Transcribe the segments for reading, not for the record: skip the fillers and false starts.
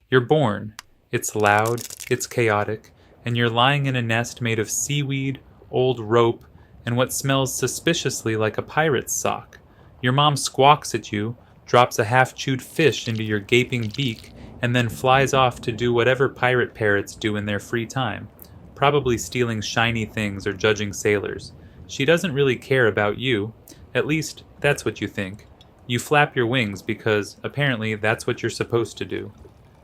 You're born. It's loud, it's chaotic, and you're lying in a nest made of seaweed, old rope, and what smells suspiciously like a pirate's sock. Your mom squawks at you, drops a half-chewed fish into your gaping beak, and then flies off to do whatever pirate parrots do in their free time, probably stealing shiny things or judging sailors. She doesn't really care about you. At least, that's what you think. You flap your wings because, apparently, that's what you're supposed to do.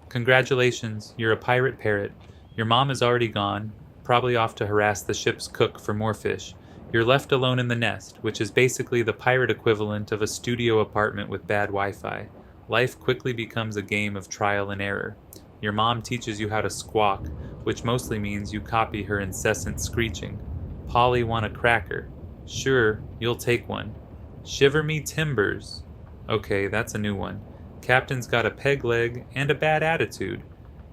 Congratulations, you're a pirate parrot. Your mom is already gone, probably off to harass the ship's cook for more fish. You're left alone in the nest, which is basically the pirate equivalent of a studio apartment with bad Wi-Fi. Life quickly becomes a game of trial and error. Your mom teaches you how to squawk, which mostly means you copy her incessant screeching. Polly want a cracker. Sure, you'll take one. Shiver me timbers. Okay, that's a new one. Captain's got a peg leg and a bad attitude.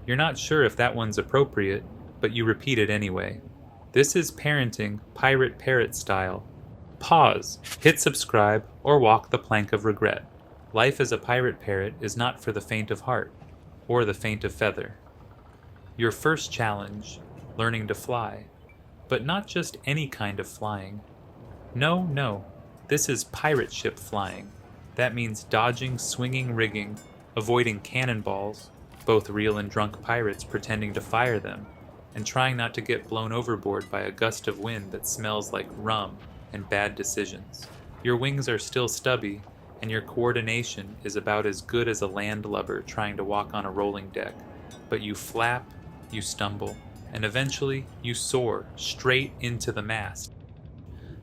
You're not sure if that one's appropriate, but you repeat it anyway. This is parenting pirate parrot style. Pause, hit subscribe, or walk the plank of regret. Life as a pirate parrot is not for the faint of heart, or the faint of feather. Your first challenge, learning to fly. But not just any kind of flying. No, this is pirate ship flying. That means dodging swinging rigging, avoiding cannonballs, both real and drunk pirates pretending to fire them, and trying not to get blown overboard by a gust of wind that smells like rum and bad decisions. Your wings are still stubby, and your coordination is about as good as a landlubber trying to walk on a rolling deck, but you flap, you stumble, and eventually you soar straight into the mast.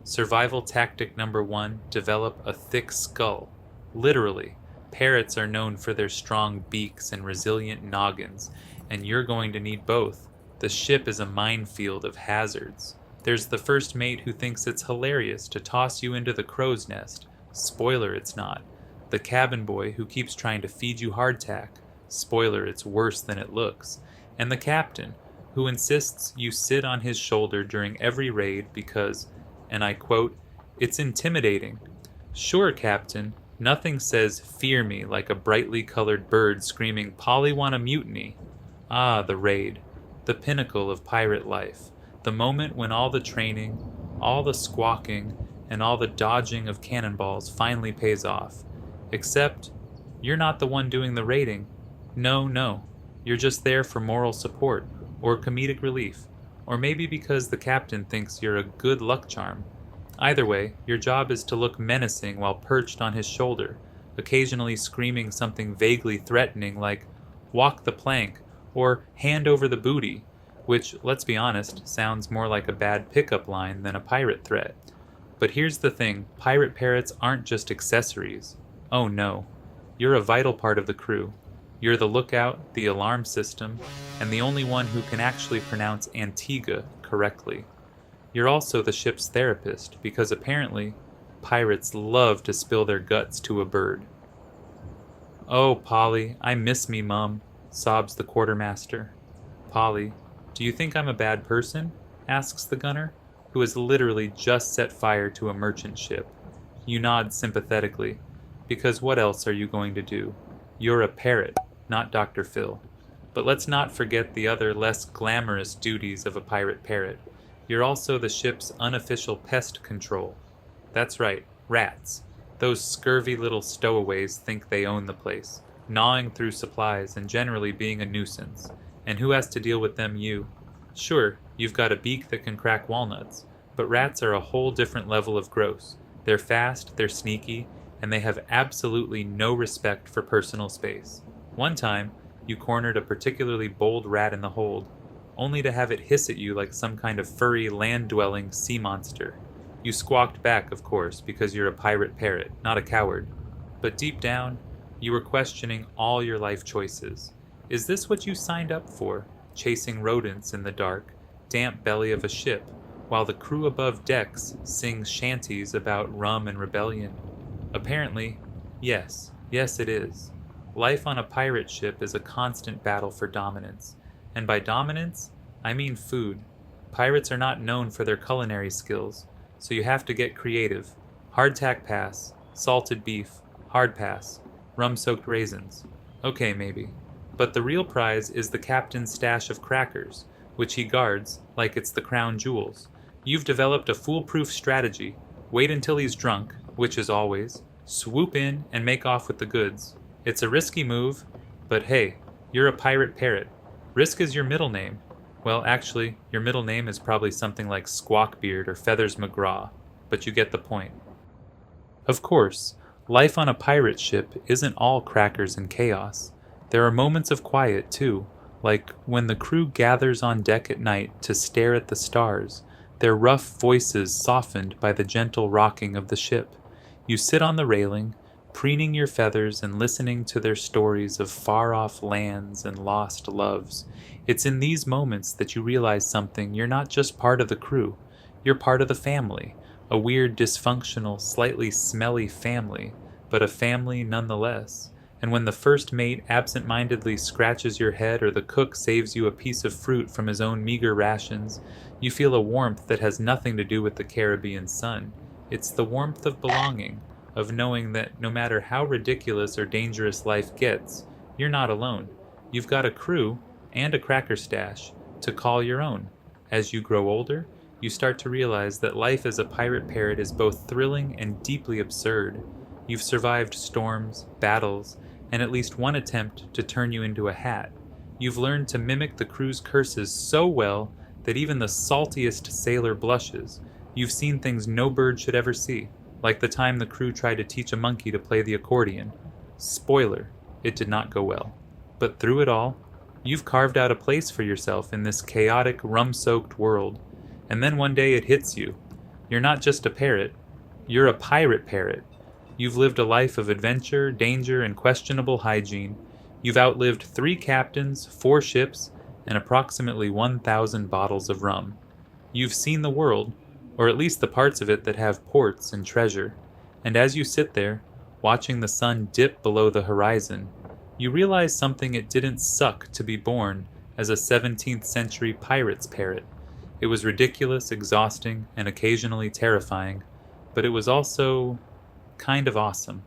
Survival tactic number 1, develop a thick skull. Literally, parrots are known for their strong beaks and resilient noggins, and you're going to need both. The ship is a minefield of hazards. There's the first mate who thinks it's hilarious to toss you into the crow's nest. Spoiler, it's not. The cabin boy who keeps trying to feed you hardtack. Spoiler, it's worse than it looks. And the captain, who insists you sit on his shoulder during every raid because, and I quote, "It's intimidating." Sure, Captain, nothing says fear me like a brightly colored bird screaming Polly want a mutiny. Ah, the raid. The pinnacle of pirate life. The moment when all the training, all the squawking, and all the dodging of cannonballs finally pays off. Except, you're not the one doing the raiding. No. You're just there for moral support, or comedic relief, or maybe because the captain thinks you're a good luck charm. Either way, your job is to look menacing while perched on his shoulder, occasionally screaming something vaguely threatening like, "Walk the plank," or "Hand over the booty," which, let's be honest, sounds more like a bad pickup line than a pirate threat. But here's the thing, pirate parrots aren't just accessories. Oh no. You're a vital part of the crew. You're the lookout, the alarm system, and the only one who can actually pronounce Antigua correctly. You're also the ship's therapist, because apparently, pirates love to spill their guts to a bird. "Oh, Polly, I miss me, Mum," sobs the quartermaster. "Polly, do you think I'm a bad person?" asks the gunner, who has literally just set fire to a merchant ship. You nod sympathetically, because what else are you going to do? You're a parrot, not Dr. Phil. But let's not forget the other less glamorous duties of a pirate parrot. You're also the ship's unofficial pest control. That's right, rats. Those scurvy little stowaways think they own the place, gnawing through supplies and generally being a nuisance. And who has to deal with them? You. Sure, you've got a beak that can crack walnuts, but rats are a whole different level of gross. They're fast, they're sneaky, and they have absolutely no respect for personal space. One time, you cornered a particularly bold rat in the hold, only to have it hiss at you like some kind of furry, land-dwelling sea monster. You squawked back, of course, because you're a pirate parrot, not a coward. But deep down, you were questioning all your life choices. Is this what you signed up for? Chasing rodents in the dark, damp belly of a ship, while the crew above decks sings shanties about rum and rebellion? Apparently, yes it is. Life on a pirate ship is a constant battle for dominance. And by dominance, I mean food. Pirates are not known for their culinary skills, so you have to get creative. Hardtack pass, salted beef, hard pass, rum-soaked raisins. Okay, maybe. But the real prize is the captain's stash of crackers, which he guards like it's the crown jewels. You've developed a foolproof strategy. Wait until he's drunk, which is always, swoop in and make off with the goods. It's a risky move, but hey, you're a pirate parrot. Risk is your middle name. Well, actually, your middle name is probably something like Squawkbeard or Feathers McGraw, but you get the point. Of course, life on a pirate ship isn't all crackers and chaos. There are moments of quiet, too, like when the crew gathers on deck at night to stare at the stars, their rough voices softened by the gentle rocking of the ship. You sit on the railing, preening your feathers and listening to their stories of far-off lands and lost loves. It's in these moments that you realize something. You're not just part of the crew, you're part of the family, a weird, dysfunctional, slightly smelly family, but a family nonetheless. And when the first mate absent-mindedly scratches your head or the cook saves you a piece of fruit from his own meager rations, you feel a warmth that has nothing to do with the Caribbean sun. It's the warmth of belonging, of knowing that no matter how ridiculous or dangerous life gets, you're not alone. You've got a crew and a cracker stash to call your own. As you grow older, you start to realize that life as a pirate parrot is both thrilling and deeply absurd. You've survived storms, battles, and at least one attempt to turn you into a hat. You've learned to mimic the crew's curses so well that even the saltiest sailor blushes. You've seen things no bird should ever see, like the time the crew tried to teach a monkey to play the accordion. Spoiler, it did not go well. But through it all, you've carved out a place for yourself in this chaotic, rum-soaked world. And then one day it hits you. You're not just a parrot, you're a pirate parrot. You've lived a life of adventure, danger, and questionable hygiene. You've outlived 3 captains, 4 ships, and approximately 1,000 bottles of rum. You've seen the world, or at least the parts of it that have ports and treasure. And as you sit there, watching the sun dip below the horizon, you realize something. It didn't suck to be born as a 17th century pirate's parrot. It was ridiculous, exhausting, and occasionally terrifying, but it was also kind of awesome.